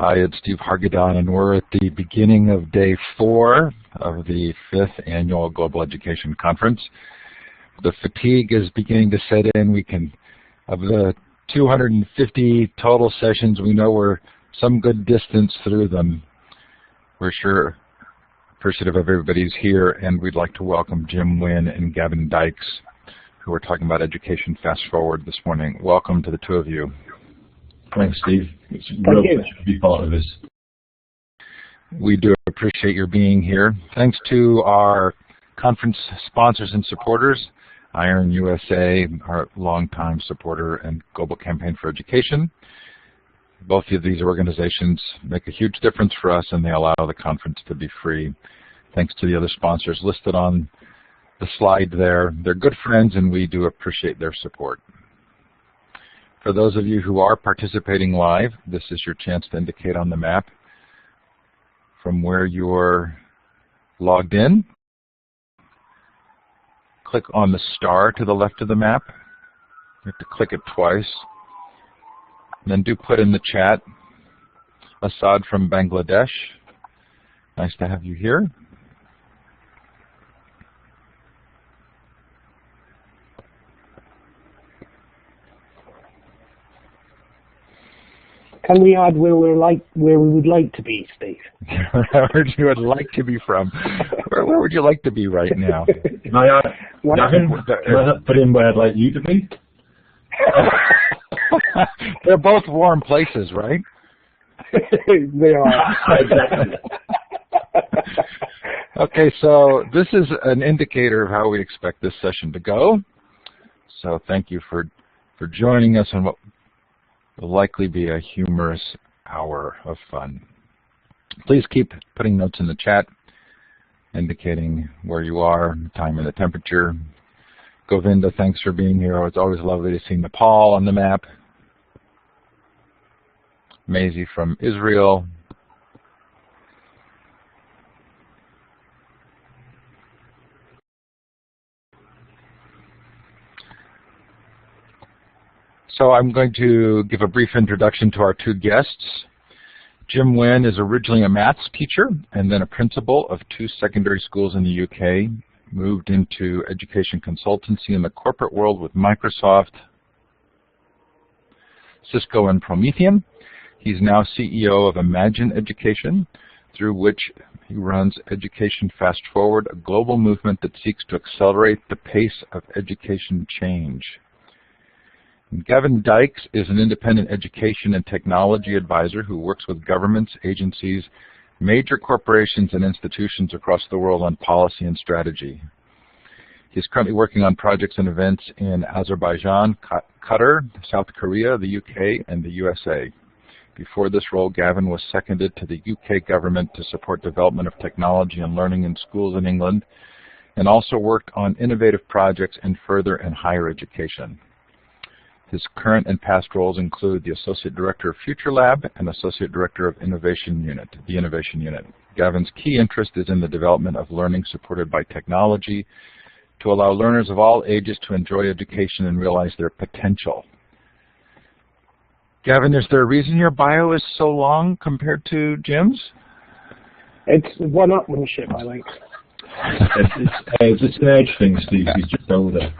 Hi, it's Steve Hargadon, and we're at the beginning of day 4 of the 5th Annual Global Education Conference. The fatigue is beginning to set in. Of the 250 total sessions, we know we're some good distance through them. We're sure appreciative of everybody's here, and we'd like to welcome Jim Wynn and Gavin Dykes, who are talking about Education Fast Forward this morning. Welcome to the two of you. Thanks, Steve. It's a real pleasure to be part of this. We do appreciate your being here. Thanks to our conference sponsors and supporters, Iron USA, our longtime supporter, and Global Campaign for Education. Both of these organizations make a huge difference for us, and they allow the conference to be free. Thanks to the other sponsors listed on the slide there. They're good friends, and we do appreciate their support. For those of you who are participating live, this is your chance to indicate on the map from where you're logged in. Click on the star to the left of the map. You have to click it twice. And then do put in the chat, Assad from Bangladesh. Nice to have you here. Can we add where we would like to be, Steve? Where you would like to be from? Where would you like to be right now? Can I put in where I'd like you to be? They're both warm places, right? They are. Exactly. Okay, so this is an indicator of how we expect this session to go. So thank you for joining us on what will likely be a humorous hour of fun. Please keep putting notes in the chat, indicating where you are, time and the temperature. Govinda, thanks for being here. It's always lovely to see Nepal on the map. Maisie from Israel. So I'm going to give a brief introduction to our two guests. Jim Wynn is originally a maths teacher and then a principal of 2 secondary schools in the UK. Moved into education consultancy in the corporate world with Microsoft, Cisco, and Promethean. He's now CEO of Imagine Education, through which he runs Education Fast Forward, a global movement that seeks to accelerate the pace of education change. Gavin Dykes is an independent education and technology advisor who works with governments, agencies, major corporations, and institutions across the world on policy and strategy. He's currently working on projects and events in Azerbaijan, Qatar, South Korea, the UK, and the USA. Before this role, Gavin was seconded to the UK government to support development of technology and learning in schools in England, and also worked on innovative projects in further and higher education. His current and past roles include the Associate Director of Future Lab and Associate Director of Innovation Unit, the Innovation Unit. Gavin's key interest is in the development of learning supported by technology to allow learners of all ages to enjoy education and realize their potential. Gavin, is there a reason your bio is so long compared to Jim's? It's one-upmanship, I think. It's an age thing, Steve. He's just older.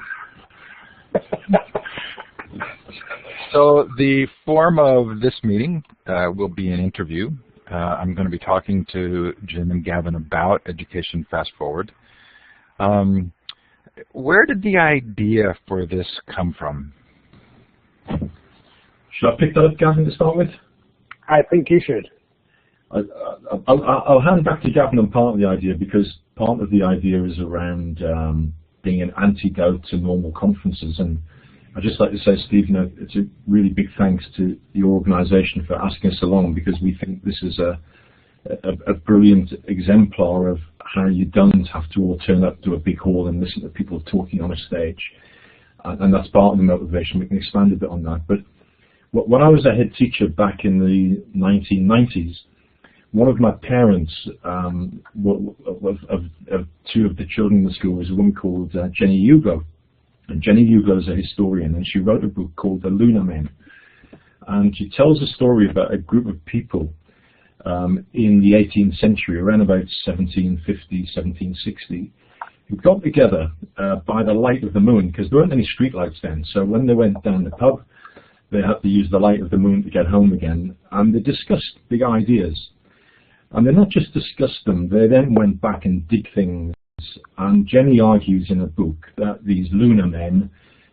So the form of this meeting will be an interview. I'm going to be talking to Jim and Gavin about Education Fast Forward. Where did the idea for this come from? Should I pick that up, Gavin, to start with? I think you should. I'll hand back to Gavin on part of the idea, because part of the idea is around being an antidote to normal conferences. And I'd just like to say, Steve, it's a really big thanks to your organisation for asking us along, because we think this is a brilliant exemplar of how you don't have to all turn up to a big hall and listen to people talking on a stage. And that's part of the motivation. We can expand a bit on that. But when I was a head teacher back in the 1990s, one of my parents, of 2 of the children in the school, was a woman called Jenny Hugo. And Jenny Hugo is a historian, and she wrote a book called The Lunar Men. And she tells a story about a group of people in the 18th century, around about 1750, 1760, who got together by the light of the moon, because there weren't any street lights then. So when they went down the pub, they had to use the light of the moon to get home again, and they discussed big ideas. And they not just discussed them, they then went back and did things. And Jenny argues in a book that these lunar men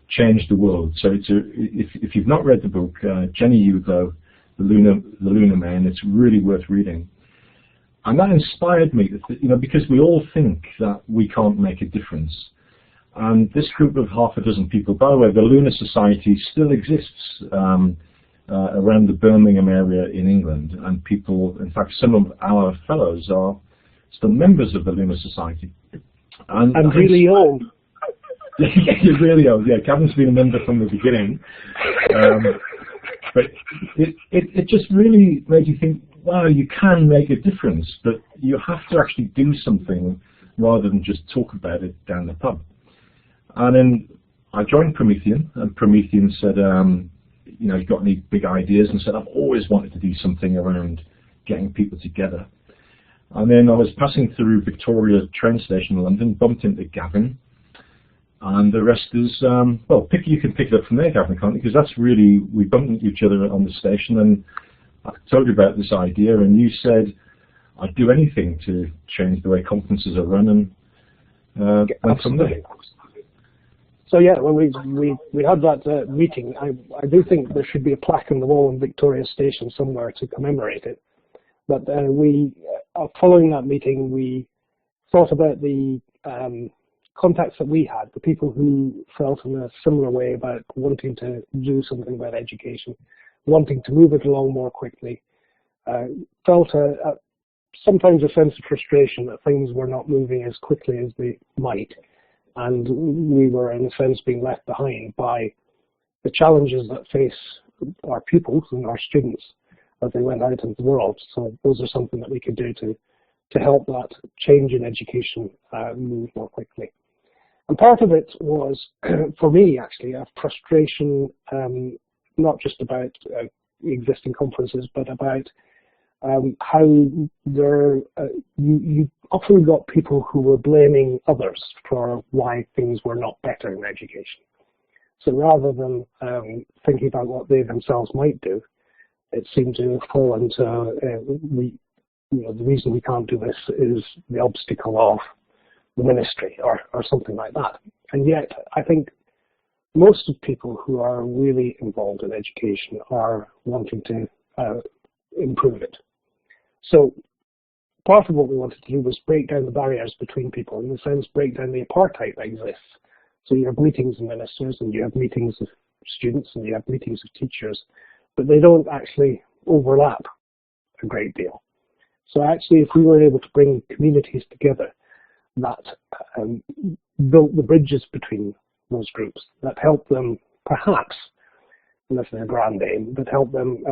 changed the world. So if you've not read the book, Jenny Hugo, the lunar men, it's really worth reading. And that inspired me, because we all think that we can't make a difference. And this group of half a dozen people, by the way, the Lunar Society still exists around the Birmingham area in England, and people, in fact, some of our fellows are still members of the Lunar Society. And really old. Yeah, you're really old. Yeah, Gavin's been a member from the beginning. But it just really made you think, wow, you can make a difference, but you have to actually do something rather than just talk about it down the pub. And then I joined Promethean, and Promethean said, you got any big ideas? And said, I've always wanted to do something around getting people together. And then I was passing through Victoria train station in London, bumped into Gavin, and the rest is, well, you can pick it up from there, Gavin, can't you? Because that's really, we bumped into each other on the station, and I told you about this idea, and you said, I'd do anything to change the way conferences are run, and went from there. So yeah, when we had that meeting, I do think there should be a plaque on the wall in Victoria Station somewhere to commemorate it. But following that meeting, we thought about the contacts that we had, the people who felt in a similar way about wanting to do something about education, wanting to move it along more quickly, felt sometimes a sense of frustration that things were not moving as quickly as they might. And we were, in a sense, being left behind by the challenges that face our pupils and our students as they went out into the world. So those are something that we could do to help that change in education move more quickly. And part of it was, for me, actually, a frustration, not just about existing conferences, but about how you often got people who were blaming others for why things were not better in education. So rather than thinking about what they themselves might do, it seemed to fall into the reason we can't do this is the obstacle of the ministry or something like that. And yet, I think most of people who are really involved in education are wanting to improve it. So part of what we wanted to do was break down the barriers between people, in a sense, break down the apartheid that exists. So you have meetings of ministers, and you have meetings of students, and you have meetings of teachers, but they don't actually overlap a great deal. So actually, if we were able to bring communities together that built the bridges between those groups, that help them perhaps, and this is a grand aim, but help them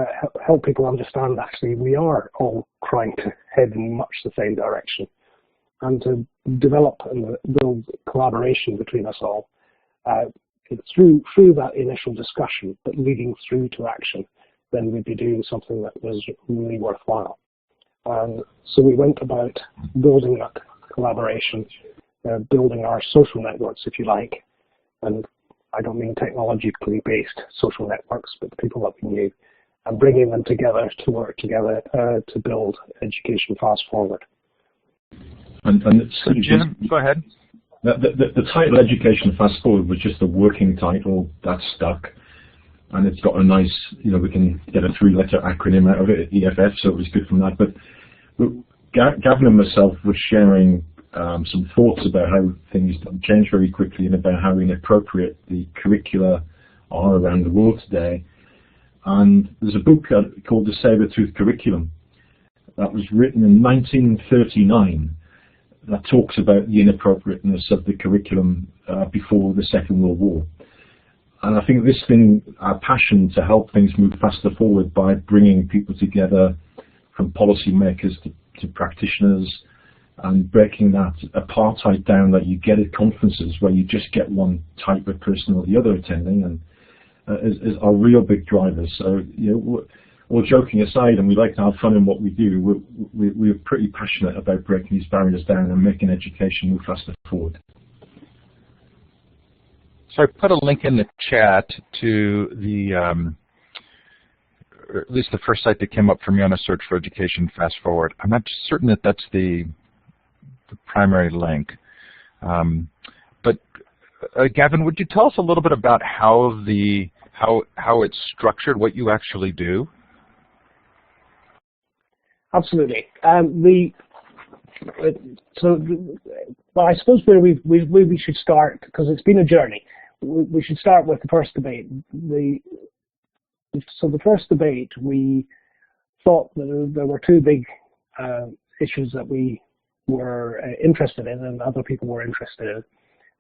help people understand actually we are all trying to head in much the same direction, and to develop and build collaboration between us all through that initial discussion, but leading through to action, then we'd be doing something that was really worthwhile. And so we went about building that collaboration, building our social networks, if you like, and I don't mean technologically based social networks, but the people that we knew, and bringing them together to work together to build education fast forward. And so Jim, go ahead. The title Education Fast Forward was just a working title that stuck, and it's got a nice, we can get a 3-letter acronym out of it, EFF, so it was good from that. But Gavin and myself were sharing some thoughts about how things change very quickly and about how inappropriate the curricula are around the world today. And there's a book called The Saber-Tooth Curriculum that was written in 1939 that talks about the inappropriateness of the curriculum before the Second World War. And I think this thing, our passion to help things move faster forward by bringing people together from policymakers to practitioners, and breaking that apartheid down that you get at conferences where you just get one type of person or the other attending, and is our real big drivers. So all joking aside, and we like to have fun in what we do, we're pretty passionate about breaking these barriers down and making education move faster forward. So I put a link in the chat to the, or at least the first site that came up for me on a search for education fast forward. I'm not certain that that's the primary link. But Gavin, would you tell us a little bit about how it's structured, what you actually do? Absolutely. Well, I suppose where we should start, because it's been a journey, we should start with the first debate. So the first debate, we thought that there were two big issues that we were interested in and other people were interested in.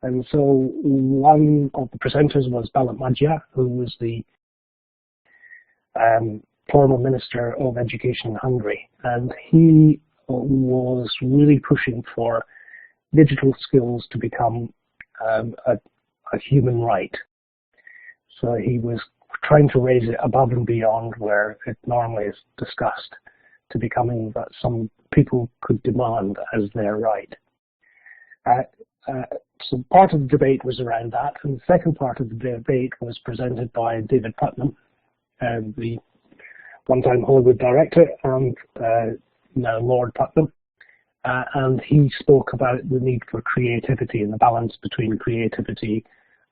And so one of the presenters was Balat Madja, who was the former Minister of Education in Hungary. And he was really pushing for digital skills to become a human right. So he was trying to raise it above and beyond where it normally is discussed, to becoming that some people could demand as their right. So part of the debate was around that, and the second part of the debate was presented by David Putnam, the one-time Hollywood director and now Lord Putnam, and he spoke about the need for creativity and the balance between creativity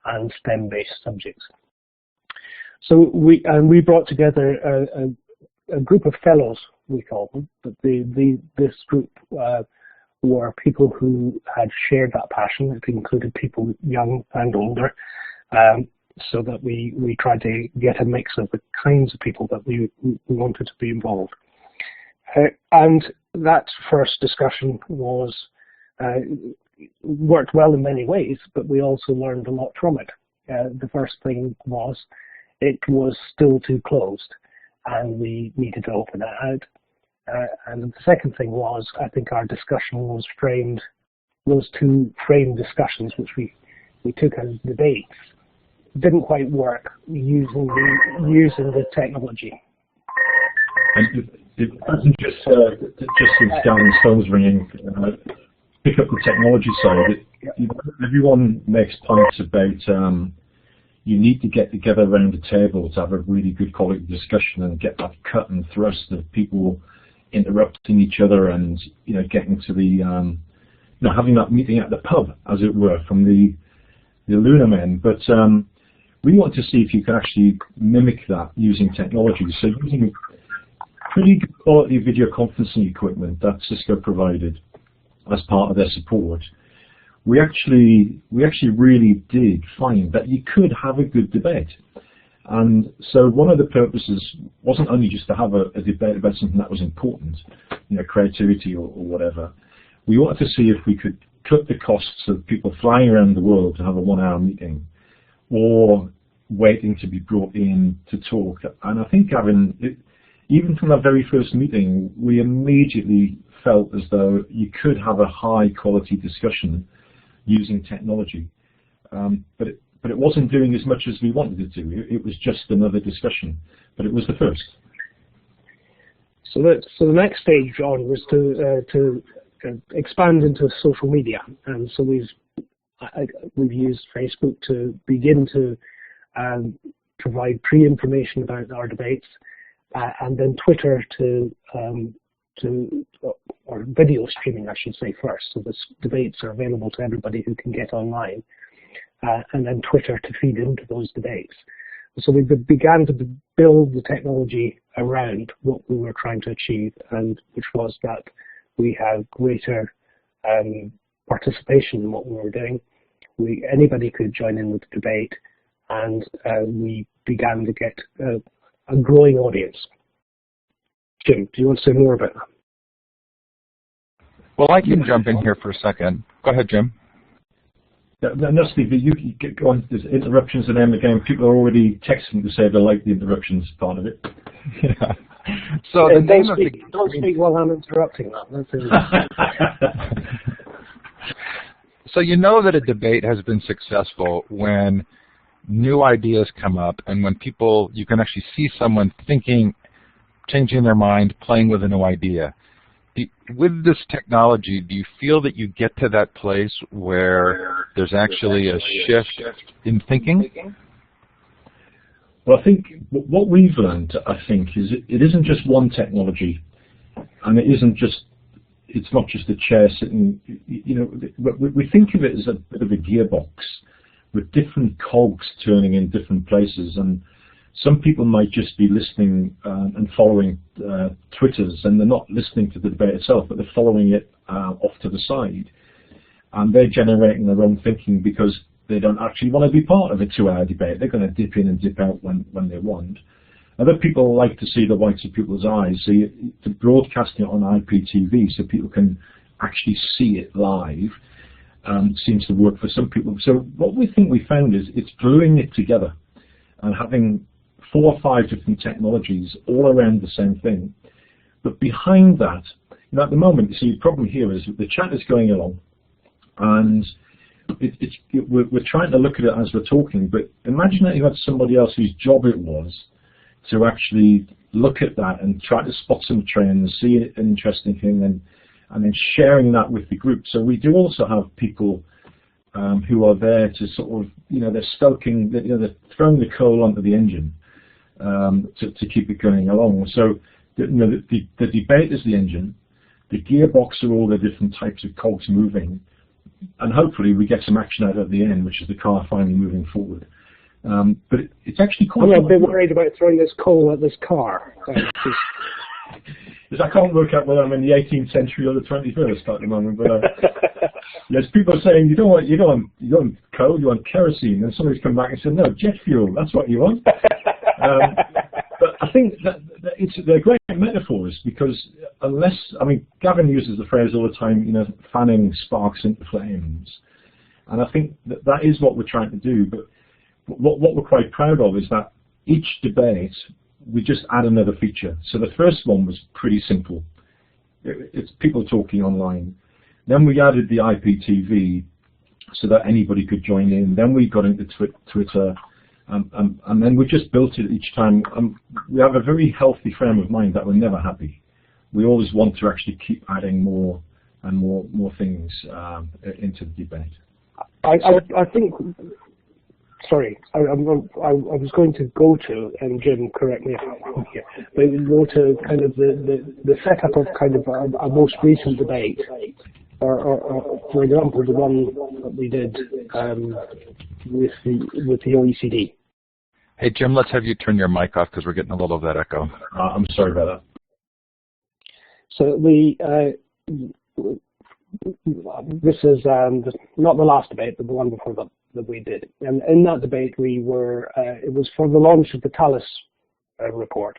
and STEM-based subjects. So we brought together a group of fellows, we call them, but this group were people who had shared that passion. It included people young and older, so that we tried to get a mix of the kinds of people that we wanted to be involved. And that first discussion was worked well in many ways, but we also learned a lot from it. The first thing was it was still too closed, and we needed to open it out. And the second thing was, I think our discussion was framed, those two framed discussions, which we took as debates, didn't quite work using the technology. And it wasn't just since Gavin's phone's ringing, pick up the technology side. Everyone makes points about you need to get together around a table to have a really good quality discussion and get that cut and thrust of people interrupting each other and getting to the having that meeting at the pub, as it were, from the Lunar men. But we want to see if you can actually mimic that using technology. So using pretty good quality video conferencing equipment that Cisco provided as part of their support, we actually really did find that you could have a good debate. And so one of the purposes wasn't only just to have a debate about something that was important, creativity or whatever. We wanted to see if we could cut the costs of people flying around the world to have a 1-hour meeting or waiting to be brought in to talk. And I think, Gavin, even from that very first meeting, we immediately felt as though you could have a high quality discussion using technology. But it wasn't doing as much as we wanted it to. It was just another discussion, but it was the first. So the next stage on was to expand into social media, and so we've used Facebook to begin to provide pre-information about our debates, and then Twitter or video streaming, I should say, first. So the debates are available to everybody who can get online. And then Twitter to feed into those debates. So we began to build the technology around what we were trying to achieve, and which was that we have greater participation in what we were doing. Anybody could join in with the debate, and we began to get a growing audience. Jim, do you want to say more about that? Well, I can jump in here for a second. Go ahead, Jim. No, Steve, you get on. There's interruptions and then again, people are already texting to say they like the interruptions part of it. Yeah. So don't speak while I'm interrupting that. So you know that a debate has been successful when new ideas come up and when you can actually see someone thinking changing their mind, playing with a new idea. With this technology, do you feel that you get to that place where there's actually a shift in thinking? Well, I think what we've learned, I think, is it isn't just one technology, and it's not just a chair sitting. We think of it as a bit of a gearbox with different cogs turning in different places, and some people might just be listening and following Twitters, and they're not listening to the debate itself, but they're following it off to the side, and they're generating their own thinking because they don't actually want to be part of a 2-hour debate. They're going to dip in and dip out when they want. Other people like to see the whites of people's eyes, so to broadcasting it on IPTV so people can actually see it live seems to work for some people. So what we think we found is it's gluing it together and having 4 or 5 different technologies all around the same thing. But behind that, at the moment, you see, the problem here is the chat is going along, and we're trying to look at it as we're talking, but imagine that you had somebody else whose job it was to actually look at that and try to spot some trends, see an interesting thing, and then sharing that with the group. So we do also have people who are there to sort of, they're stoking, they're throwing the coal onto the engine to keep it going along. So the debate is the engine, the gearbox are all the different types of cogs moving, and hopefully we get some action out at the end, which is the car finally moving forward. But it's actually quite... I'm a bit worried about throwing this coal at this car. Because I can't work out whether I'm in the 18th century or the 21st at the moment. But there's people saying you don't want coal, you want kerosene, and somebody's come back and said no, jet fuel. That's what you want. But I think that they're great metaphors because Gavin uses the phrase all the time, fanning sparks into flames, and I think that is what we're trying to do. But what we're quite proud of is that each debate we just add another feature. So the first one was pretty simple. It's people talking online. Then we added the IPTV so that anybody could join in. Then we got into Twitter, and then we just built it each time. We have a very healthy frame of mind that we're never happy. We always want to actually keep adding more and more things into the debate. I think. Sorry, I was going to go to, and Jim, correct me if I'm wrong here, but go to kind of the setup of kind of a most recent debate, or for example, the one that we did with the OECD. Hey Jim, let's have you turn your mic off because we're getting a little of that echo. I'm sorry about that. So this is not the last debate, but the one before that we did. And in that debate, it was for the launch of the TALIS report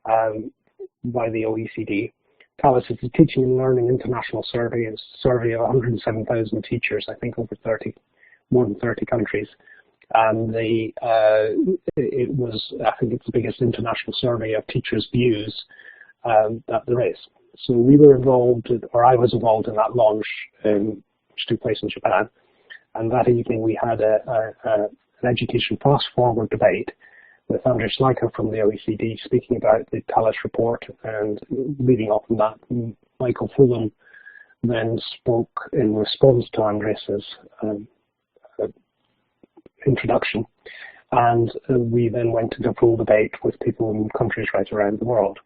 by the OECD. TALIS is the Teaching and Learning International Survey. It's a survey of 107,000 teachers, I think over more than 30 countries. And it was, I think it's the biggest international survey of teachers' views that there is. So we were involved, or I was involved in that launch, which took place in Japan. And that evening we had an education fast-forward debate with Andrew Schleicher from the OECD speaking about the TALIS report, and leading off from that, Michael Fulham then spoke in response to Andreas's introduction. And we then went into a full debate with people in countries right around the world.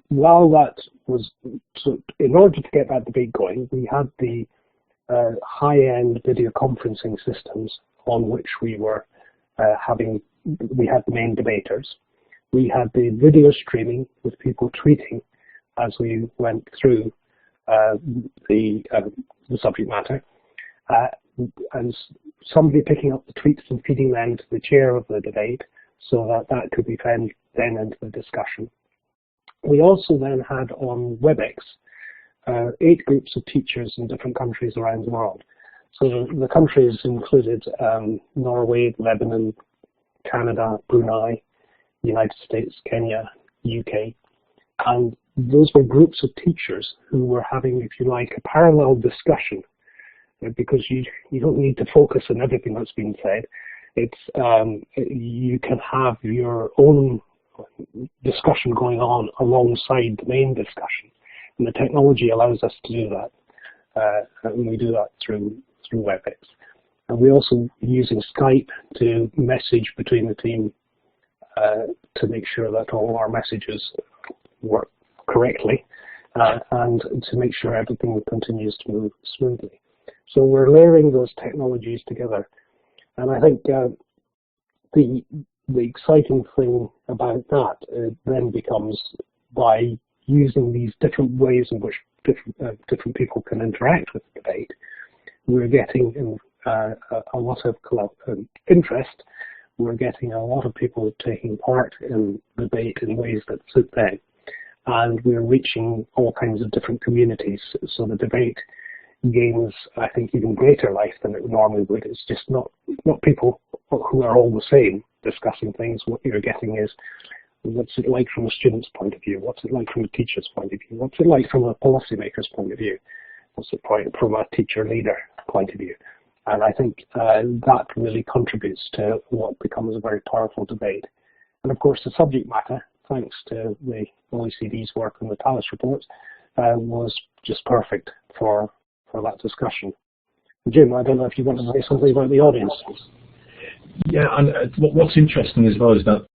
While that was, so in order to get that debate going, we had the high-end video conferencing systems on which we were we had the main debaters. We had the video streaming with people tweeting as we went through the subject matter, and somebody picking up the tweets and feeding them to the chair of the debate so that could be fed then into the discussion. We also then had on WebEx 8 groups of teachers in different countries around the world. So the countries included Norway, Lebanon, Canada, Brunei, United States, Kenya, UK, and those were groups of teachers who were having, if you like, a parallel discussion, because you don't need to focus on everything that's been said. It's you can have your own discussion going on alongside the main discussion. And the technology allows us to do that. And we do that through WebEx. And we're also using Skype to message between the team to make sure that all our messages work correctly and to make sure everything continues to move smoothly. So we're layering those technologies together. And I think the exciting thing about that then becomes, by using these different ways in which different people can interact with the debate, we're getting a lot of interest. We're getting a lot of people taking part in the debate in ways that suit them. And we're reaching all kinds of different communities. So the debate gains, I think, even greater life than it normally would. It's just not people who are all the same discussing things. What you're getting is, what's it like from a student's point of view? What's it like from a teacher's point of view? What's it like from a policymaker's point of view? What's it like from a teacher-leader point of view? And I think that really contributes to what becomes a very powerful debate. And of course, the subject matter, thanks to the OECD's work on the TALIS reports, was just perfect for that discussion. Jim, I don't know if you want to say something about the audience. Yeah, and what's interesting as well is that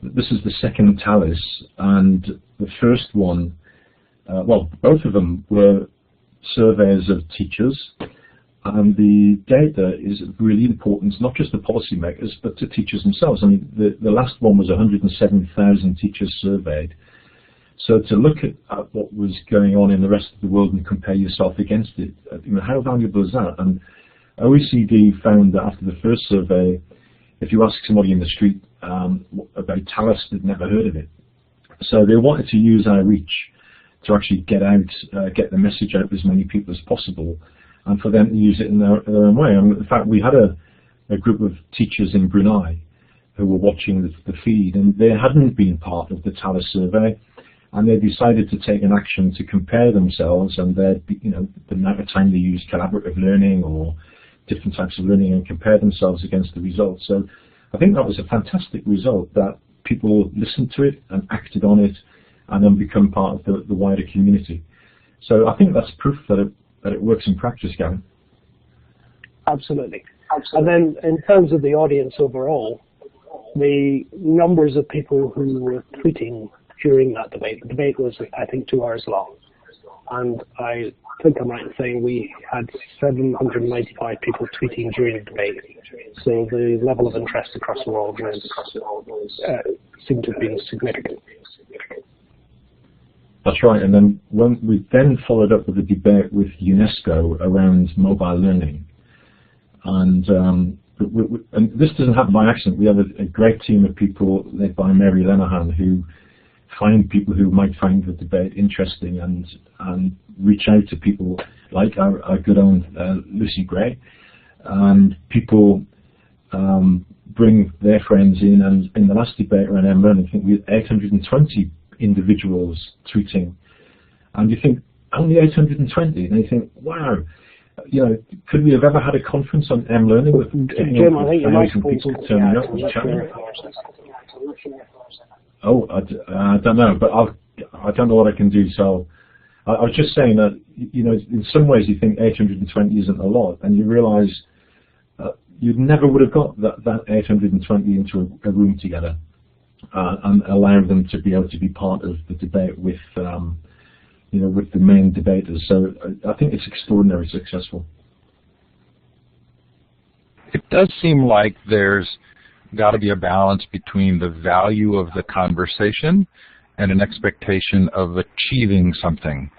this is the second TALIS, and the first one, well, both of them were surveys of teachers, and the data is really important, not just to policymakers, but to teachers themselves. I mean, the last one was 107,000 teachers surveyed. So to look at what was going on in the rest of the world and compare yourself against it, how valuable is that? And OECD found that after the first survey, if you ask somebody in the street about TALIS, they'd never heard of it. So they wanted to use our reach to actually get the message out to as many people as possible, and for them to use it in their own way. And in fact, we had a group of teachers in Brunei who were watching the feed, and they hadn't been part of the TALIS survey, and they decided to take an action to compare themselves and the amount of time they used collaborative learning or different types of learning, and compare themselves against the results. So I think that was a fantastic result, that people listened to it and acted on it and then become part of the wider community. So I think that's proof that it works in practice, Gavin. Absolutely. And then in terms of the audience overall, the numbers of people who were tweeting during that debate, the debate was, I think, 2 hours long. And I think I'm right in saying we had 795 people tweeting during the debate. So the level of interest across the world seemed to have been significant. That's right. And then when we then followed up with a debate with UNESCO around mobile learning, and this doesn't happen by accident. We have a great team of people led by Mary Lenahan who find people who might find the debate interesting and reach out to people like our good old Lucy Gray, and people bring their friends in. And in the last debate around M-Learning, I think we had 820 individuals tweeting, and you think only 820, and you think, wow, could we have ever had a conference on M-Learning with Jim, I think people turning up and chatting? Oh, I don't know, but I don't know what I can do. So I was just saying that, in some ways you think 820 isn't a lot, and you realise you never would have got that 820 into a room together and allow them to be able to be part of the debate with the main debaters. So I think it's extraordinarily successful. It does seem like there's got to be a balance between the value of the conversation and an expectation of achieving something.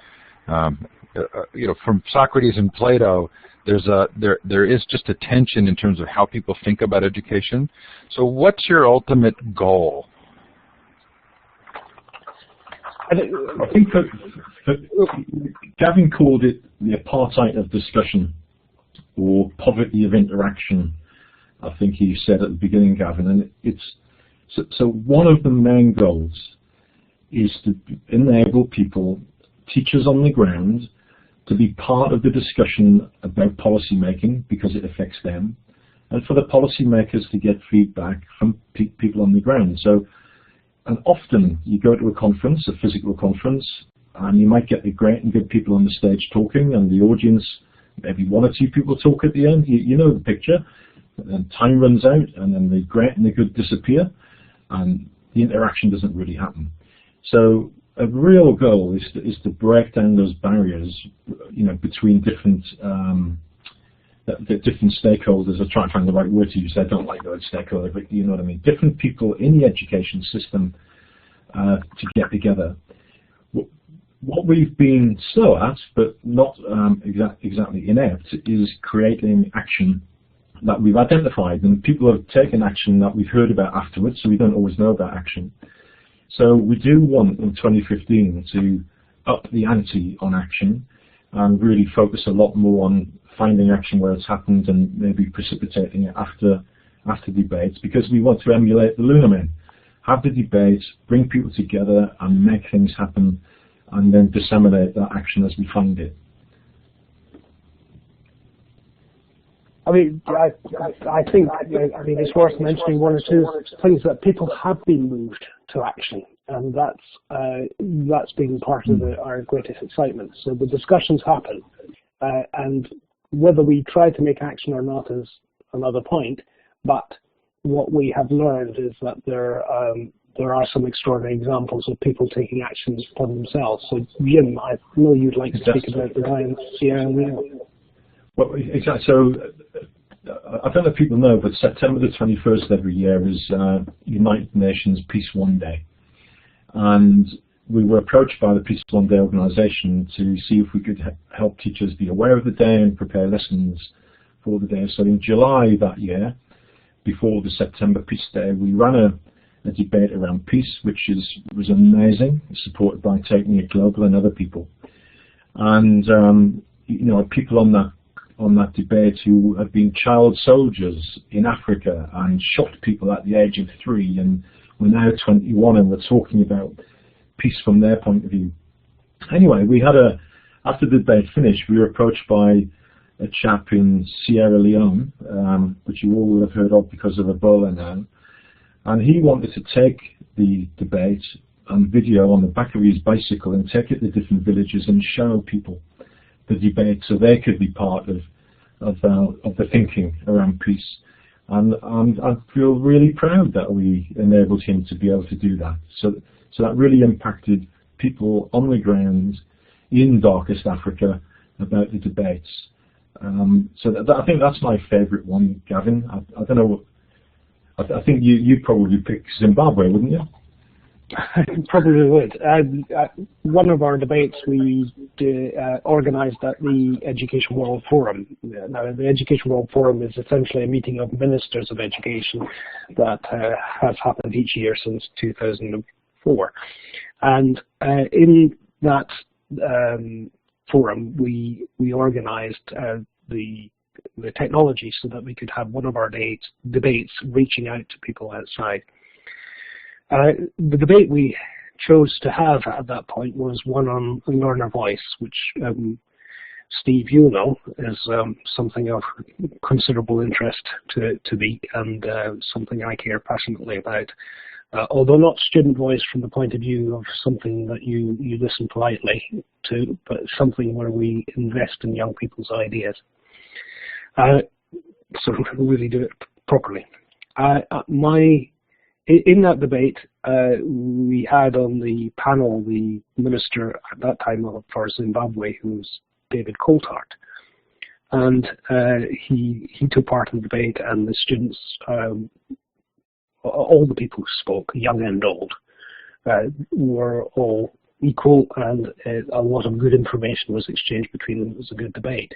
From Socrates and Plato, there is just a tension in terms of how people think about education. So what's your ultimate goal? I think that Gavin called it the apartheid of discussion, or poverty of interaction, I think he said at the beginning, Gavin. And it's so one of the main goals is to enable people, teachers on the ground, to be part of the discussion about policy making because it affects them, and for the policymakers to get feedback from people on the ground. So, and often you go to a conference, a physical conference, and you might get the great and good people on the stage talking, and the audience, maybe one or two people talk at the end. You know the picture. And time runs out, and then the great and the good disappear, and the interaction doesn't really happen. So a real goal is to break down those barriers, between different different stakeholders. I try and find the right word to use. I don't like the word stakeholder, but you know what I mean. Different people in the education system to get together. What we've been slow at, but not exactly inept, is creating action that we've identified, and people have taken action that we've heard about afterwards, so we don't always know about action. So we do want in 2015 to up the ante on action and really focus a lot more on finding action where it's happened and maybe precipitating it after debates, because we want to emulate the Lunar Men. Have the debate, bring people together and make things happen, and then disseminate that action as we find it. I mean, I think it's worth mentioning one or two things that people have been moved to action, and that's been part of our greatest excitement. So the discussions happen, and whether we try to make action or not is another point. But what we have learned is that there are some extraordinary examples of people taking actions upon themselves. So Jim, I know you'd like to speak about the guy in Sierra Leone. Well, exactly. So I don't know if people know, but September the 21st every year is United Nations Peace One Day. And we were approached by the Peace One Day organisation to see if we could help teachers be aware of the day and prepare lessons for the day. So in July that year, before the September Peace Day, we ran a debate around peace, which was amazing, supported by Taking It Global and other people. And people on that debate who have been child soldiers in Africa and shot people at the age of 3, and we're now 21 and we're talking about peace from their point of view. Anyway, after the debate finished, we were approached by a chap in Sierra Leone, which you all will have heard of because of Ebola now, and he wanted to take the debate and video on the back of his bicycle and take it to different villages and show people the debate so they could be part of the thinking around peace. And I feel really proud that we enabled him to be able to do that. So that really impacted people on the ground in darkest Africa about the debates. I think that's my favourite one, Gavin. I don't know. I think you'd probably pick Zimbabwe, wouldn't you? I probably would. One of our debates we organised at the Education World Forum. Now, the Education World Forum is essentially a meeting of ministers of education that has happened each year since 2004. And in that forum, we organised the technology so that we could have one of our debates reaching out to people outside. The debate we chose to have at that point was one on learner voice, which Steve, you know, is something of considerable interest to me, and something I care passionately about. Although not student voice from the point of view of something that you listen politely to, but something where we invest in young people's ideas. So really do it properly. In that debate, we had on the panel the minister at that time for Zimbabwe, who was David Coulthard, and he took part in the debate, and the students, all the people who spoke, young and old, were all equal, and a lot of good information was exchanged between them. It was a good debate.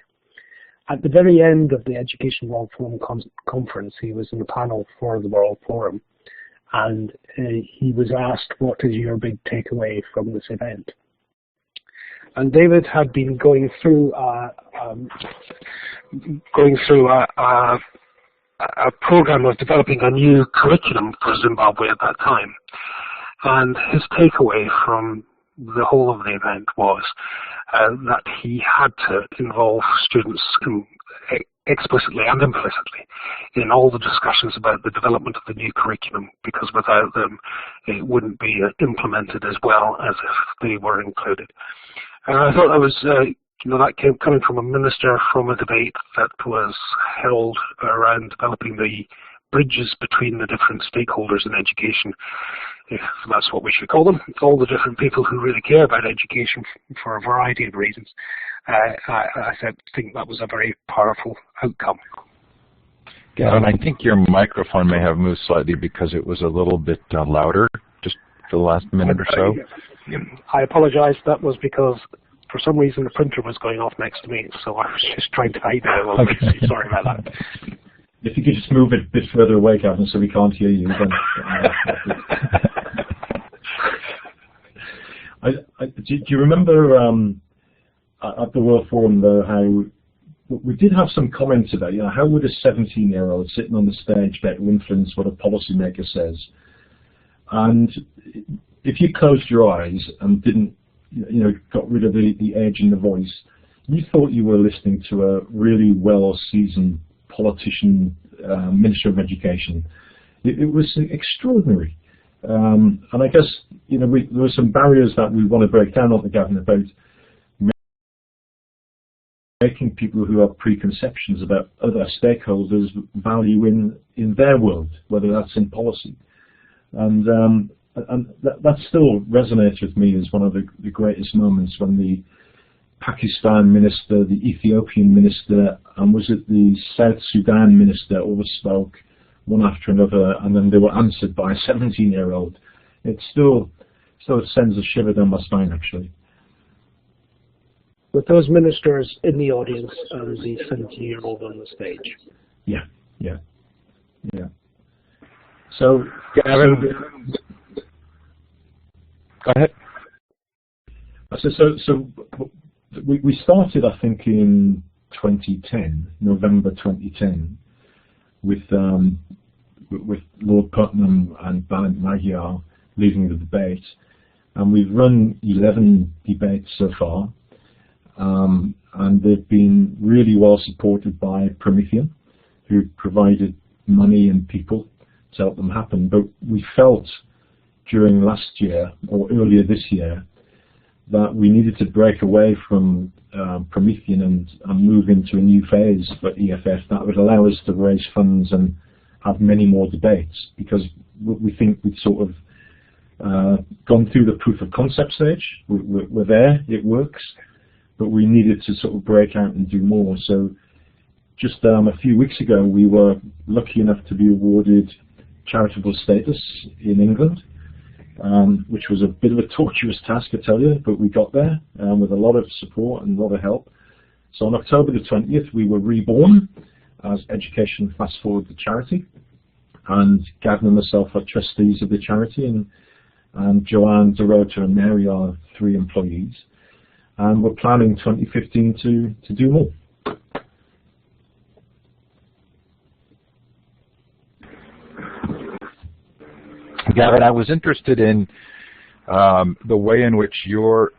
At the very end of the Education World Forum conference, he was in the panel for the World Forum, and he was asked, "What is your big takeaway from this event?" And David had been going through a program of developing a new curriculum for Zimbabwe at that time, and his takeaway from the whole of the event was that he had to involve students explicitly and implicitly in all the discussions about the development of the new curriculum, because without them it wouldn't be implemented as well as if they were included. And I thought that was, that came coming from a minister from a debate that was held around developing the bridges between the different stakeholders in education, if that's what we should call them, all the different people who really care about education for a variety of reasons. I think that was a very powerful outcome. Gavin, I think your microphone may have moved slightly because it was a little bit louder just for the last minute or so. I apologize. That was because for some reason the printer was going off next to me, so I was just trying to hide it a little bit. So sorry about that. If you could just move it a bit further away, Gavin, so we can't hear you. Do you remember at the World Forum, though, how we did have some comments about, how would a 17-year-old sitting on the stage get to influence what a policymaker says? And if you closed your eyes and didn't, got rid of the edge in the voice, you thought you were listening to a really well-seasoned politician, Minister of Education. It was extraordinary. And I guess, there were some barriers that we want to break down on the Gavin about making people who have preconceptions about other stakeholders value in their world, whether that's in policy. And that still resonates with me as one of the greatest moments when the Pakistan minister, the Ethiopian minister, and was it the South Sudan minister all spoke one after another, and then they were answered by a 17-year-old. It still sends a shiver down my spine, actually. With those ministers in the audience and the 17-year-old on the stage. Yeah. So, Gavin, go ahead. So we started, I think, in 2010, November 2010, with Lord Putnam and Balint Magyar leading the debate, and we've run 11 debates so far, and they've been really well supported by Promethean, who provided money and people to help them happen. But we felt during last year, or earlier this year, that we needed to break away from Promethean and move into a new phase for EFF that would allow us to raise funds and have many more debates, because we think we've sort of gone through the proof of concept stage. We're there, it works, but we needed to sort of break out and do more. So just a few weeks ago, we were lucky enough to be awarded charitable status in England, which was a bit of a tortuous task, I tell you, but we got there with a lot of support and a lot of help. So on October the 20th, we were reborn as Education Fast Forward, the charity, and Gavin and myself are trustees of the charity, and Joanne, Dorota and Mary are 3 employees, and we're planning 2015 to do more. Gavin, I was interested in the way in which your,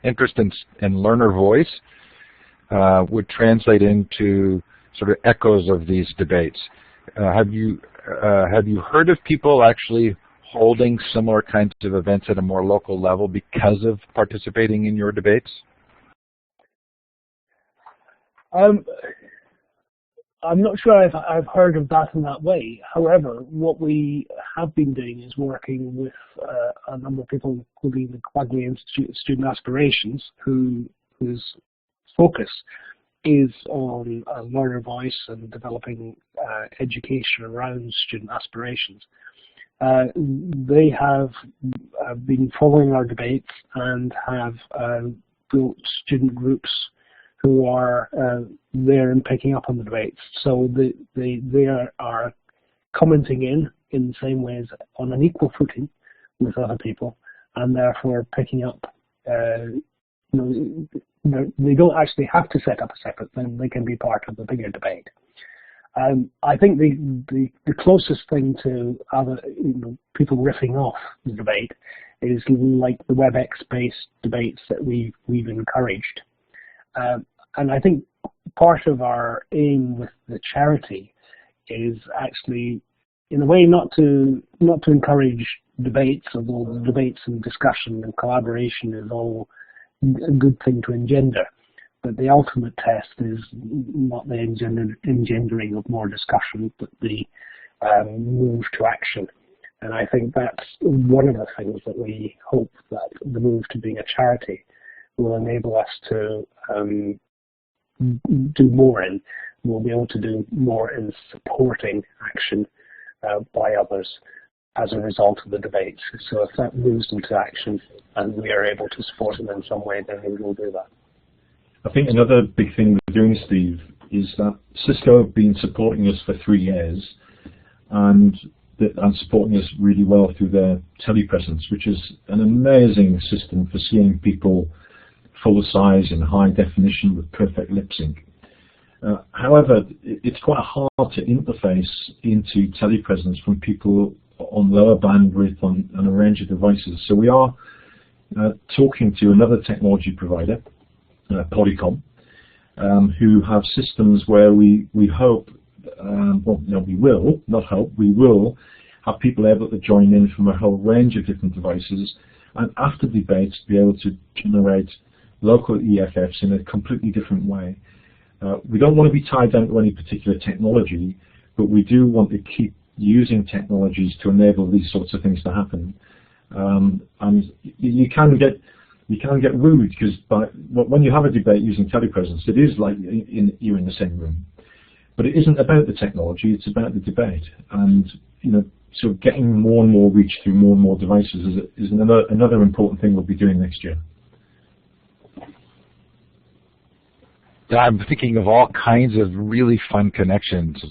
interest in learner voice would translate into sort of echoes of these debates. Have you heard of people actually holding similar kinds of events at a more local level because of participating in your debates? I'm not sure I've heard of that in that way. However, what we have been doing is working with a number of people, including the Quagmire Institute of Student Aspirations, whose focus is on learner voice and developing education around student aspirations. They have been following our debates and have built student groups who are there and picking up on the debates. So they are commenting in the same ways on an equal footing with other people, and therefore picking up. They don't actually have to set up a separate thing. They can be part of the bigger debate. I think the closest thing to other people riffing off the debate is like the WebEx-based debates that we've encouraged. And I think part of our aim with the charity is actually, in a way, not to encourage debates, although debates and discussion and collaboration is all a good thing to engender. But the ultimate test is not the engendering of more discussion, but the move to action. And I think that's one of the things that we hope that the move to being a charity will enable us to do more in. We'll be able to do more in supporting action by others as a result of the debates. So if that moves into action and we are able to support them in some way, then we will do that. I think another big thing we're doing, Steve, is that Cisco have been supporting us for 3 years and supporting us really well through their telepresence, which is an amazing system for seeing people full size in high definition with perfect lip sync. However, it's quite hard to interface into telepresence from people on lower bandwidth on a range of devices. So we are talking to another technology provider, Polycom, who have systems where we hope, well, no, we will, not hope, we will have people able to join in from a whole range of different devices, and after debates be able to generate local EFFs in a completely different way. We don't want to be tied down to any particular technology, but we do want to keep using technologies to enable these sorts of things to happen. And you can get rude because when you have a debate using telepresence, it is like you're in the same room. But it isn't about the technology; it's about the debate. And so getting more and more reach through more and more devices is another important thing we'll be doing next year. I'm thinking of all kinds of really fun connections.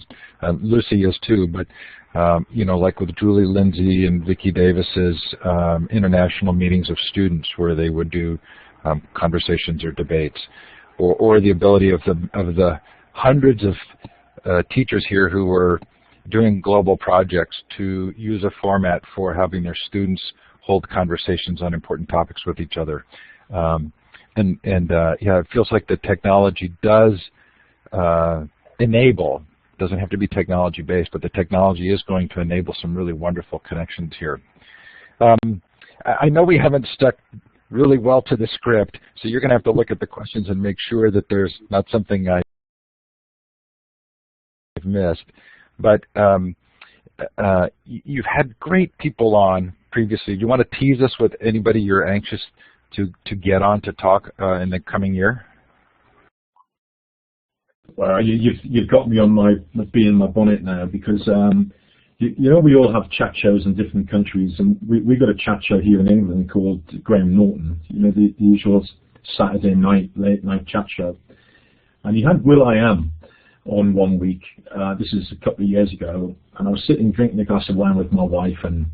Lucy is too, but like with Julie Lindsay and Vicki Davis's international meetings of students, where they would do conversations or debates, or the ability of the hundreds of teachers here who were doing global projects to use a format for having their students hold conversations on important topics with each other. Yeah, it feels like the technology does enable, doesn't have to be technology based, but the technology is going to enable some really wonderful connections here. I know we haven't stuck really well to the script, so you're going to have to look at the questions and make sure that there's not something I've missed. But you've had great people on previously. Do you want to tease us with anybody you're anxious to get on to talk in the coming year? Well, you've got me on my bee in my bonnet now, because we all have chat shows in different countries, and we got a chat show here in England called Graham Norton. The usual Saturday night late night chat show, and you had Will.i.am on one week. This is a couple of years ago, and I was sitting drinking a glass of wine with my wife and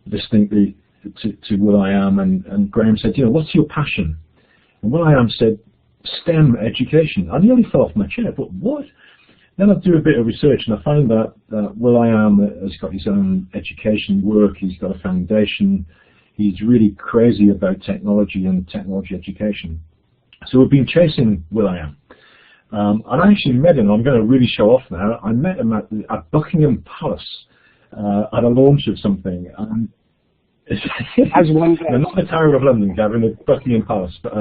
listening to Will.i.am, and Graham said, what's your passion? And Will.i.am said, STEM education. I nearly fell off my chair, but what? Then I do a bit of research, and I found that Will.i.am has got his own education work. He's got a foundation. He's really crazy about technology and technology education. So we've been chasing Will.i.am. And I actually met him. I'm going to really show off now. I met him at Buckingham Palace at a launch of something. And As one does. not the Tower of London, Gavin, at Buckingham Palace. But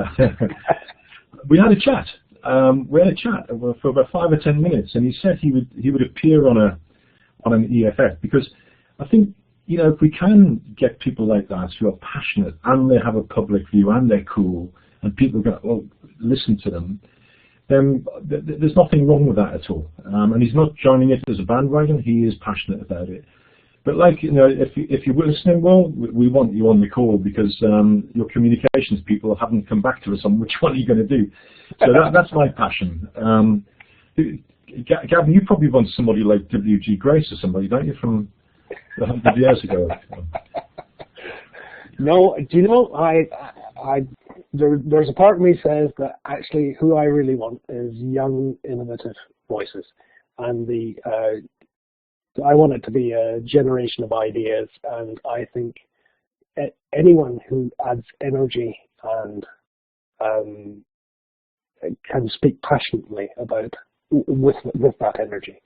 we had a chat. For about 5 or 10 minutes, and he said he would appear on an EFF, because I think if we can get people like that who are passionate and they have a public view and they're cool and people are going to listen to them, then there's nothing wrong with that at all. And he's not joining it as a bandwagon; he is passionate about it. But if you were listening, well, we want you on the call, because your communications people haven't come back to us on which one you're going to do. So that's my passion. Gavin, you probably want somebody like W.G. Grace or somebody, don't you, from 100 years ago? No, do you know, there's a part of me says that actually who I really want is young, innovative voices. And I want it to be a generation of ideas, and I think anyone who adds energy and can speak passionately about with that energy,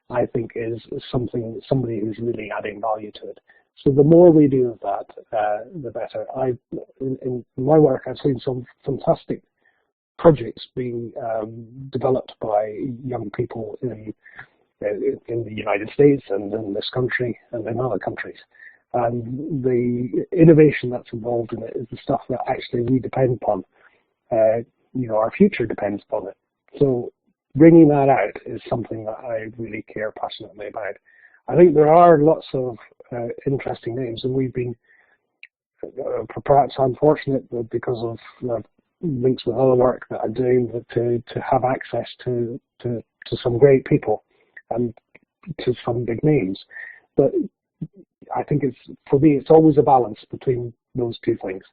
I think is somebody who's really adding value to it. So the more we do of that, the better. In my work, I've seen some fantastic projects being developed by young people in the United States and in this country and in other countries. And the innovation that's involved in it is the stuff that actually we depend upon. Our future depends upon it. So bringing that out is something that I really care passionately about. I think there are lots of interesting names, and we've been perhaps unfortunate because of links with other work that I'm doing to have access to some great people and to some big names. But I think for me, it's always a balance between those two things.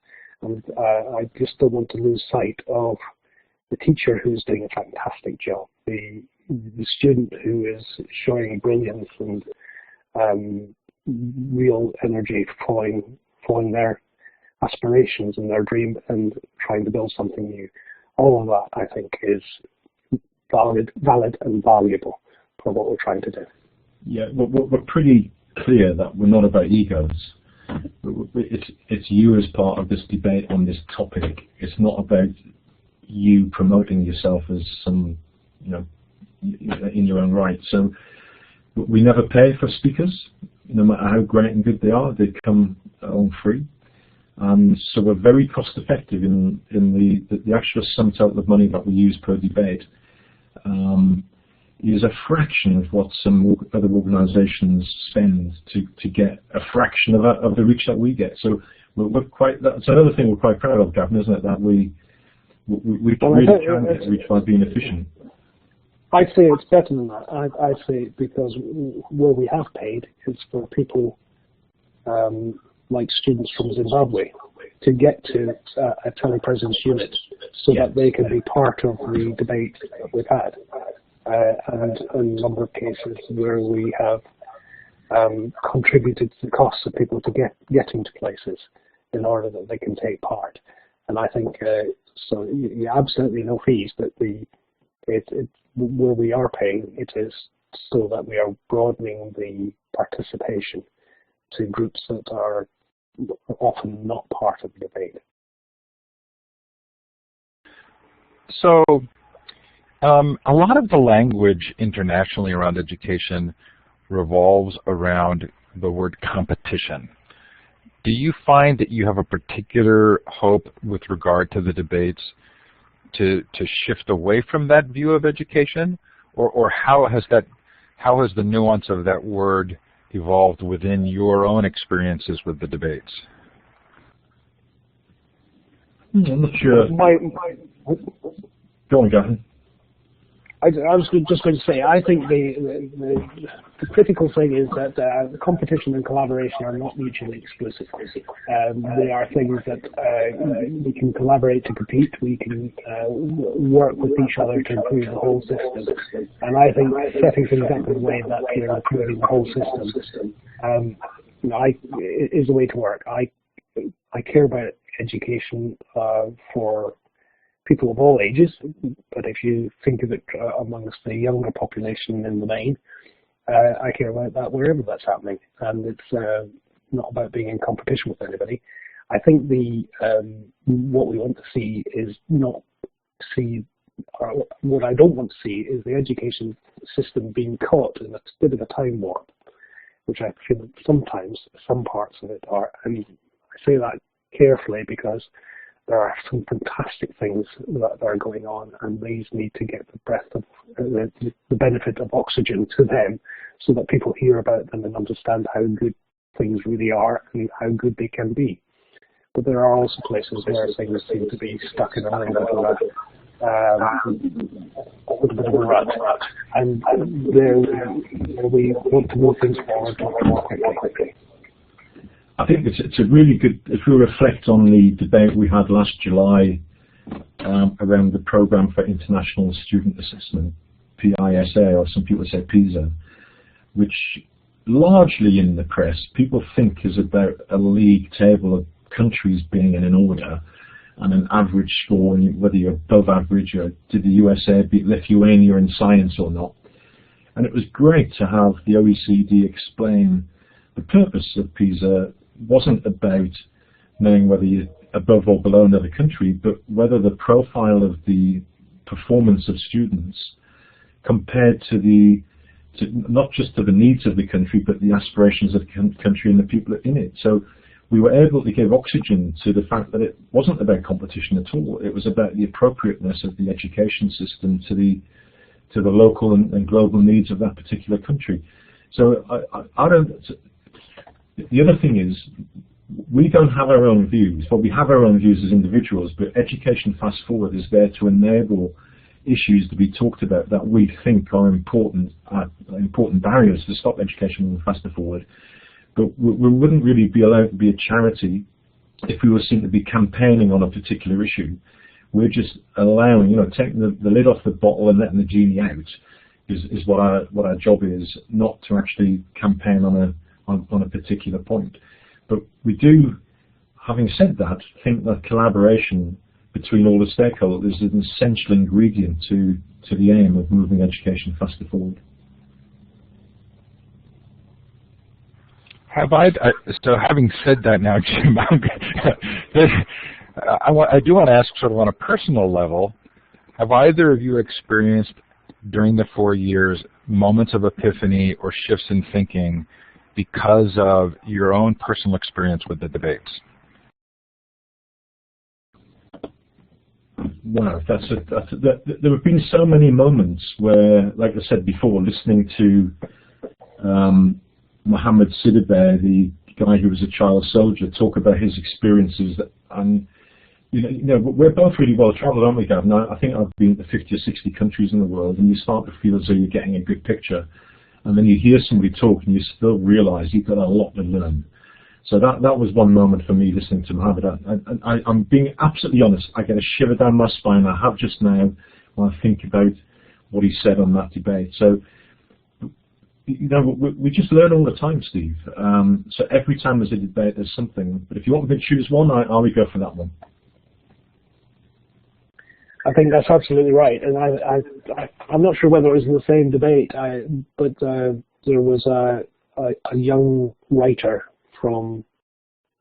And I just don't want to lose sight of the teacher who's doing a fantastic job, the student who is showing brilliance and real energy following their aspirations and their dream and trying to build something new. All of that, I think, is valid and valuable for what we're trying to do. Yeah, we're pretty clear that we're not about egos. It's you as part of this debate on this topic. It's not about you promoting yourself as some, in your own right. So we never pay for speakers, no matter how great and good they are. They come on free. So we're very cost effective in the actual sum total of money that we use per debate is a fraction of what some other organisations spend to get a fraction of the reach that we get. So we're quite. That's another thing we're quite proud of, Gavin, isn't it? That we really can get reach by being efficient. I'd say it's better than that. I'd say because where we have paid is for people like students from Zimbabwe to get to a telepresence unit so that they can be part of the debate that we've had. And a number of cases where we have contributed to the costs of people to getting to places in order that they can take part. And I think, so absolutely no fees, but where we are paying, it is so that we are broadening the participation to groups that are often not part of the debate. So a lot of the language internationally around education revolves around the word competition. Do you find that you have a particular hope with regard to the debates to shift away from that view of education, or how has the nuance of that word evolved within your own experiences with the debates? I'm not sure. Go on, Gavin. I was just going to say, I think the critical thing is that competition and collaboration are not mutually exclusive. They are things that we can collaborate to compete. We can work with each other to improve the whole system. And I think setting things up in a way that you're improving the whole system is the way to work. I care about education for people of all ages, but if you think of it amongst the younger population in the main, I care about that wherever that's happening, and it's not about being in competition with anybody. I think what we want to see is what I don't want to see is the education system being caught in a bit of a time warp, which I feel sometimes some parts of it are. And I say that carefully because there are some fantastic things that are going on, and these need to get the breath of the benefit of oxygen to them, so that people hear about them and understand how good things really are and how good they can be. But there are also places where things seem to be stuck in a little bit of a rut, and there we want to move things forward more quickly. I think it's a really good, if we reflect on the debate we had last July around the Programme for International Student Assessment, PISA, or some people say PISA, which largely in the press people think is about a league table of countries being in an order, and an average score, and whether you're above average or did the USA beat Lithuania in science or not. And it was great to have the OECD explain the purpose of PISA wasn't about knowing whether you're above or below another country, but whether the profile of the performance of students compared to not just to the needs of the country, but the aspirations of the country and the people in it. So we were able to give oxygen to the fact that it wasn't about competition at all. It was about the appropriateness of the education system to the local and global needs of that particular country. So I don't. The other thing is, we don't have our own views. Well, we have our own views as individuals, but Education Fast Forward is there to enable issues to be talked about that we think are important barriers to stop education moving faster forward. But we wouldn't really be allowed to be a charity if we were seen to be campaigning on a particular issue. We're just allowing, taking the lid off the bottle and letting the genie out is what our job is, not to actually campaign on a particular point. But we do, having said that, think that collaboration between all the stakeholders is an essential ingredient to the aim of moving education faster forward. So having said that now, Jim, I do want to ask sort of on a personal level, have either of you experienced during the 4 years moments of epiphany or shifts in thinking because of your own personal experience with the debates? Wow, there have been so many moments where, like I said before, listening to Mohammed Sidibe, the guy who was a child soldier, talk about his experiences, and we're both really well travelled, aren't we, Gavin? I think I've been to 50 or 60 countries in the world, and you start to feel as though you're getting a good picture, and then you hear somebody talk, and you still realise you've got a lot to learn. So that was one moment for me listening to Mohammed. I'm being absolutely honest. I get a shiver down my spine. I have just now when I think about what he said on that debate. So, we just learn all the time, Steve. So every time there's a debate, there's something. But if you want me to choose one, I will go for that one. I think that's absolutely right, and I'm not sure whether it was the same debate, but there was a young writer from,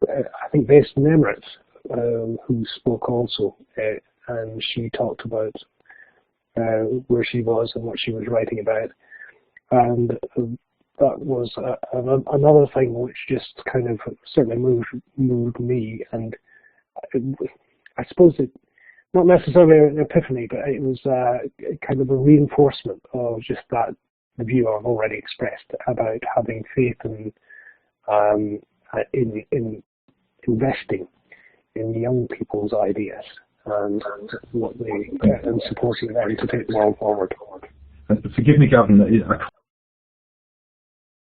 I think, based in Emirates, who spoke also, and she talked about where she was and what she was writing about, and that was another thing which just kind of certainly moved me, and I suppose it. Not necessarily an epiphany, but it was kind of a reinforcement of just that view I've already expressed about having faith in investing in young people's ideas and what and supporting them to take the world forward. Forgive me, Gavin, I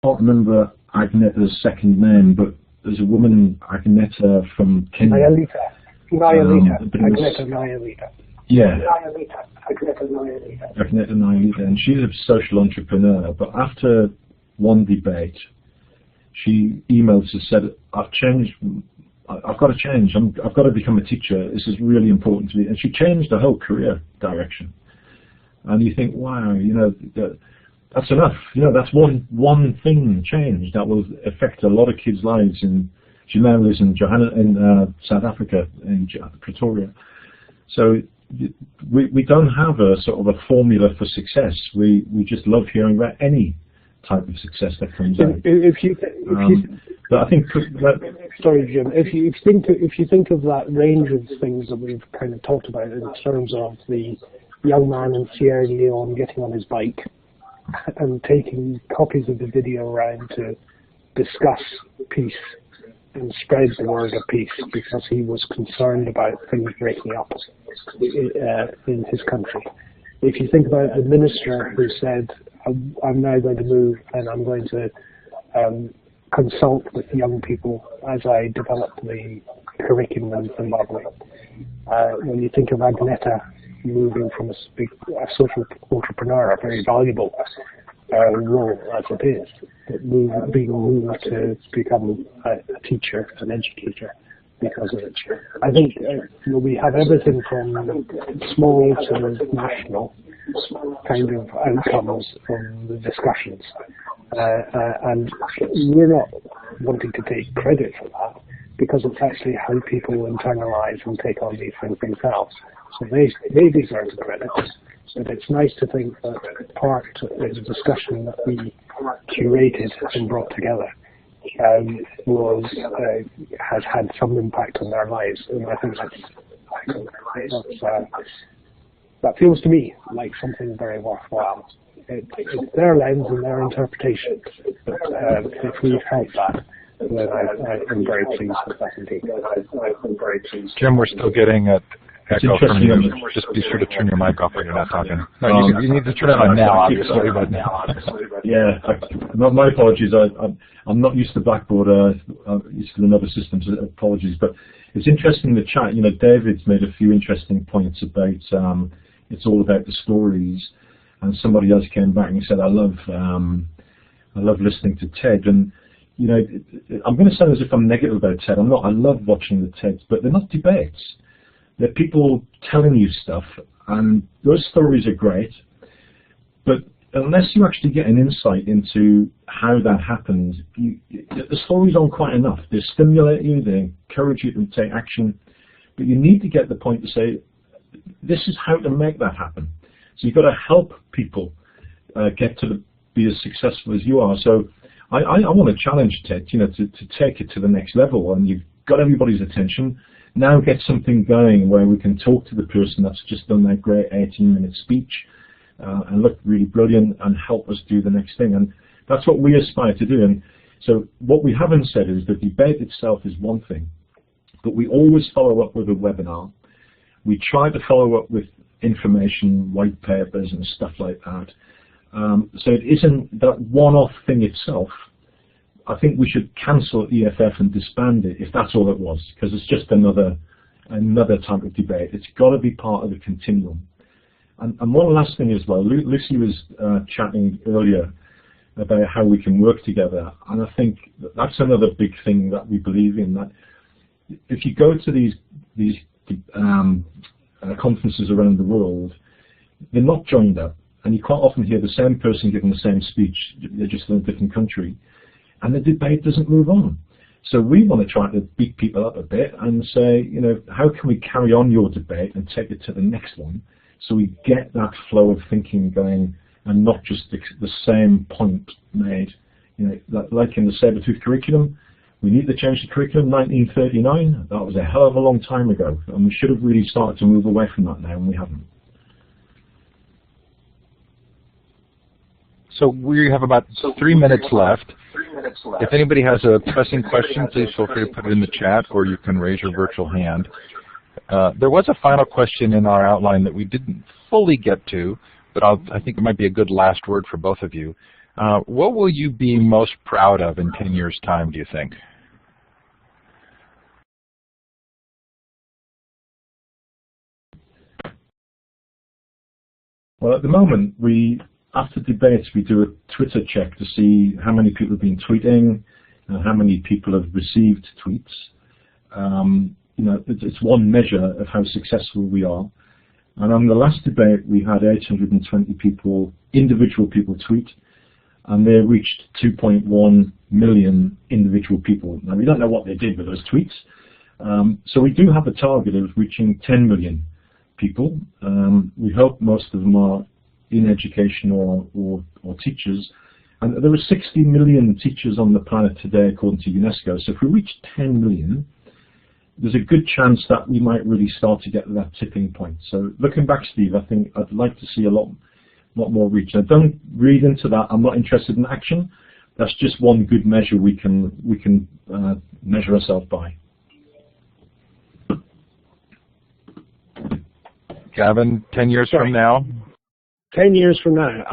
can't remember Agnetta's second name, but there's a woman, Agnetta from Kenya. Agnetta Nayalita. Yeah. Agnetta Nayalita. Agnetta Nayalita, and she's a social entrepreneur. But after one debate, she emailed us and said, "I've changed. I've got to change. I've got to become a teacher. This is really important to me." And she changed her whole career direction. And you think, wow, that's enough. That's one thing changed that will affect a lot of kids' lives. She now lives in South Africa, in Pretoria. So we don't have a sort of a formula for success. We just love hearing about any type of success that comes out. But I think sorry, Jim. If you think of that range of things that we've kind of talked about in terms of the young man in Sierra Leone getting on his bike and taking copies of the video around to discuss peace and spread the word of peace because he was concerned about things breaking up in his country. If you think about the minister who said, I'm now going to move and I'm going to consult with young people as I develop the curriculum in Zimbabwe. When you think of Agnetta moving from a social entrepreneur, a very valuable role as it is, but being moved to become a teacher, an educator, because of it. I think we have everything from small to national kind of outcomes from the discussions, and we're not wanting to take credit for that, because it's actually how people internalize and take on these things themselves. So they deserve the credit. But it's nice to think that part of the discussion that we curated and brought together has had some impact on their lives, and I think that feels to me like something very worthwhile. It's their lens and their interpretation, but if we've helped that, then I'm very pleased with that indeed. Jim, we're still getting an echo from you. Just be sure to turn your mic off when you're not talking. No, you need to turn it on now, obviously. But yeah, my apologies. I'm not used to Blackboard. I'm used to another system, so apologies. But it's interesting in the chat. David's made a few interesting points about it's all about the stories, and somebody else came back and said, I love listening to TED. And I'm going to sound as if I'm negative about TED. I'm not. I love watching the TEDs, but they're not debates. They're people telling you stuff, and those stories are great, but unless you actually get an insight into how that happened, the stories aren't quite enough. They stimulate you, they encourage you to take action, but you need to get the point to say, this is how to make that happen. So you've got to help people get to be as successful as you are. So I want to challenge TED, to take it to the next level, and you've got everybody's attention. Now get something going where we can talk to the person that's just done that great 18-minute speech and look really brilliant and help us do the next thing. And that's what we aspire to do. And so what we haven't said is the debate itself is one thing, but we always follow up with a webinar. We try to follow up with information, white papers and stuff like that. So it isn't that one-off thing itself. I think we should cancel EFF and disband it if that's all it was, because it's just another type of debate. It's got to be part of the continuum. And one last thing as well, Lucy was chatting earlier about how we can work together, and I think that's another big thing that we believe in, that if you go to these conferences around the world, they're not joined up, and you quite often hear the same person giving the same speech, they're just in a different country. And the debate doesn't move on. So we want to try to beat people up a bit and say, how can we carry on your debate and take it to the next one, so we get that flow of thinking going and not just the same point made. Like in the saber-tooth curriculum, we need to change the curriculum. 1939, that was a hell of a long time ago, and we should have really started to move away from that now, and we haven't. So we have about 3 minutes left. If anybody has a pressing question, please feel free to put it in the chat, or you can raise your virtual hand. There was a final question in our outline that we didn't fully get to, but I think it might be a good last word for both of you. What will you be most proud of in 10 years' time, do you think? Well, at the moment, after debates, we do a Twitter check to see how many people have been tweeting and how many people have received tweets. It's one measure of how successful we are. And on the last debate, we had 820 people, individual people tweet, and they reached 2.1 million individual people. Now, we don't know what they did with those tweets. So we do have a target of reaching 10 million people. We hope most of them are in education or teachers. And there are 60 million teachers on the planet today, according to UNESCO. So if we reach 10 million, there's a good chance that we might really start to get to that tipping point. So looking back, Steve, I think I'd like to see a lot more reach. Now, don't read into that. I'm not interested in action. That's just one good measure we can measure ourselves by. Gavin, 10 years from now? 10 years from now,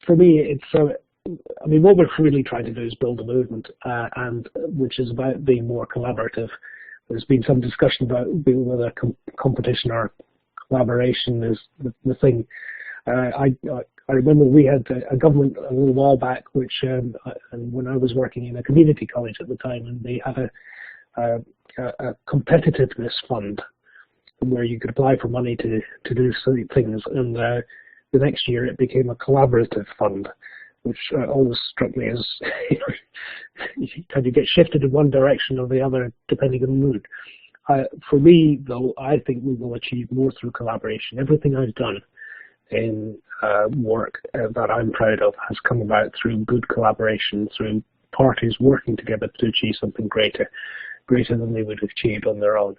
for me, it's what we're really trying to do is build a movement, and which is about being more collaborative. There's been some discussion about whether competition or collaboration is the thing. I remember we had a government a little while back, which and when I was working in a community college at the time, and they had a competitiveness fund where you could apply for money to do certain things, and the next year it became a collaborative fund, which always struck me as kind of get shifted in one direction or the other depending on the mood. For me, though, I think we will achieve more through collaboration. Everything I've done in work that I'm proud of has come about through good collaboration, through parties working together to achieve something greater than they would have achieved on their own.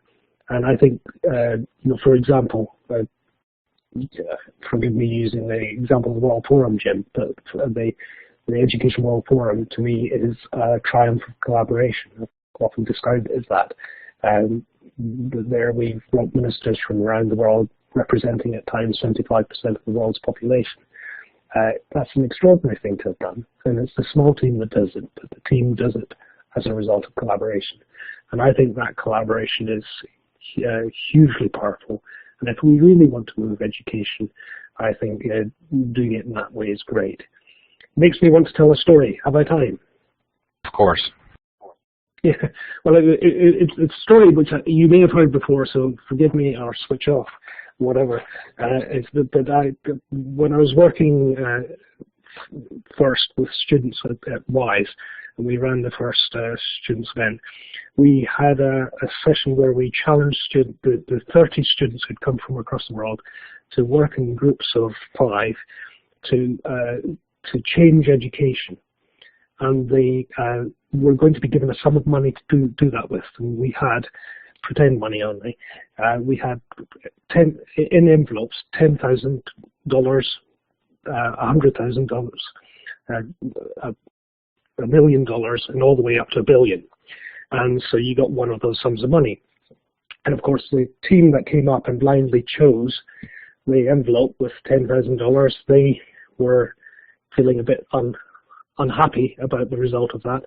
And I think, for example, forgive me using the example of the World Forum, Jim, but the Education World Forum to me is a triumph of collaboration. I've often described it as that. There we've got ministers from around the world representing at times 25% of the world's population. That's an extraordinary thing to have done, and it's the small team that does it, but the team does it as a result of collaboration. And I think that collaboration is hugely powerful. And if we really want to move education, I think doing it in that way is great. Makes me want to tell a story. Have I time? Of course. Yeah. Well, it's a story which you may have heard before, so forgive me or switch off, whatever. When I was working first with students at WISE, and we ran the first students event, we had a session where we challenged the 30 students who'd come from across the world to work in groups of 5 to change education. And they were going to be given a sum of money to do that with. And we had pretend money only. We had in envelopes $10,000, $100,000, $1 million, and all the way up to $1 billion. And so you got one of those sums of money. And of course, the team that came up and blindly chose the envelope with $10,000, they were feeling a bit unhappy about the result of that,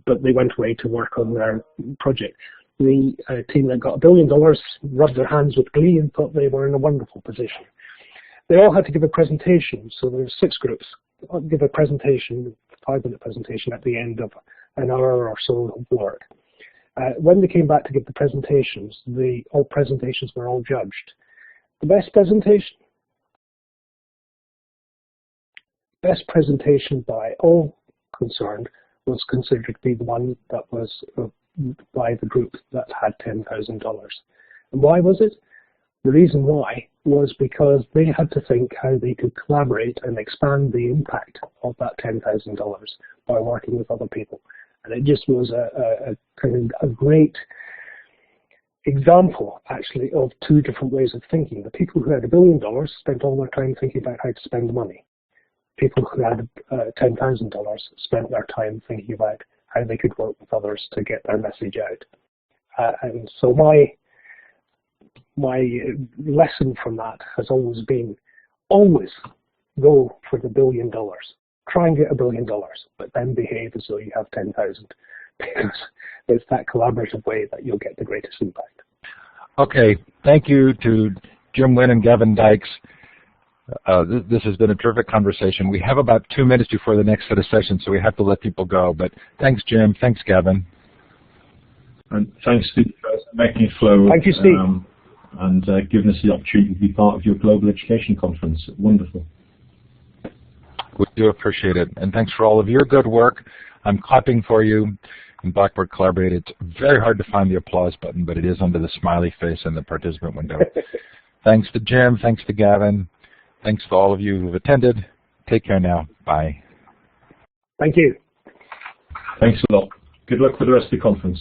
but they went away to work on their project. The team that got $1 billion rubbed their hands with glee and thought they were in a wonderful position. They all had to give a presentation, so there's 6 groups. Give a presentation, 5-minute presentation at the end of an hour or so of work. When they came back to give the presentations, all presentations were all judged. The best presentation by all concerned was considered to be the one that was by the group that had $10,000. And why was it? The reason why was because they had to think how they could collaborate and expand the impact of that $10,000 by working with other people. And it just was a kind of a great example, actually, of 2 different ways of thinking. The people who had $1 billion spent all their time thinking about how to spend the money. People who had $10,000 spent their time thinking about how they could work with others to get their message out. And so my lesson from that has always been, always go for the $1 billion. Try and get $1 billion, but then behave as though you have 10,000, because it's that collaborative way that you'll get the greatest impact. Okay, thank you to Jim Wynn and Gavin Dykes. This has been a terrific conversation. We have about 2 minutes before the next set of sessions, so we have to let people go. But thanks, Jim. Thanks, Gavin. And thanks, Steve, for making it flow. Thank you, Steve. And giving us the opportunity to be part of your Global Education Conference. Wonderful. We do appreciate it. And thanks for all of your good work. I'm clapping for you in Blackboard Collaborate. It's very hard to find the applause button, but it is under the smiley face in the participant window. Thanks to Jim. Thanks to Gavin. Thanks to all of you who've attended. Take care now. Bye. Thank you. Thanks a lot. Good luck with the rest of the conference.